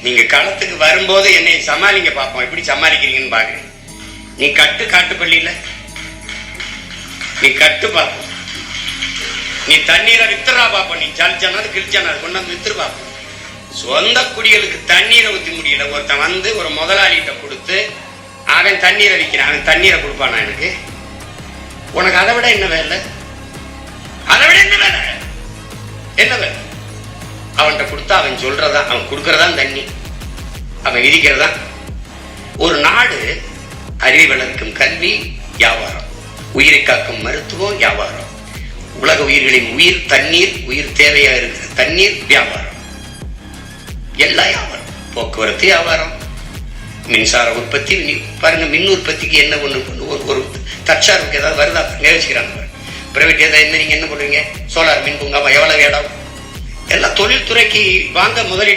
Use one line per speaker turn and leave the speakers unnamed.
நீங்க களத்துக்கு வரும்போது என்னை சமாளிங்க பார்ப்போம், எப்படி சமாளிக்கிறீங்கன்னு பாக்குறேன். நீ காட்டு பள்ளியில நீ கட்டு பார்ப்போம், நீ தண்ணீரை வித்துறா பார்ப்போம், நீ ஜல்ஜனாது கிழிச்சானா கொண்டாந்து வித்துரு பார்ப்போம். சொந்த குடிகளுக்கு தண்ணீரை ஊற்றி முடியல. ஒருத்தன் வந்து ஒரு முதலாளிகிட்ட கொடுத்து அவன் தண்ணீரை விற்கிறான், அவன் தண்ணீரை கொடுப்பானா எனக்கு? உனக்கு அதை விட என்ன வேலை? அதை விட என்ன வேலை? என்ன வேலை? அவன்கிட்ட கொடுத்தா அவன் சொல்றதா, அவன் கொடுக்கறதான் தண்ணி, அவன் விதிக்கிறதா. ஒரு நாடு அறிவை வளர்க்கும் கல்வி வியாபாரம், உயிரை காக்கும் மருத்துவம் வியாபாரம், உலக உயிர்களின் உயிர் தண்ணீர், உயிர் தேவையா இருக்கிற தண்ணீர் வியாபாரம், எல்லா வியாபாரம். போக்குவரத்து வியாபாரம், மின்சார உற்பத்தி. பாருங்க, மின் உற்பத்திக்கு என்ன ஒண்ணு ஒரு தற்சார்புக்கு ஏதாவது வருதா? வச்சுக்கிறாங்க பிரைவேட். ஏதாவது என்ன நீங்க என்ன பண்ணுவீங்க? சோலார் மின் பூங்கா எவ்வளவு இடம்? எல்லா தொழில்துறைக்கு வாங்க முதலீடு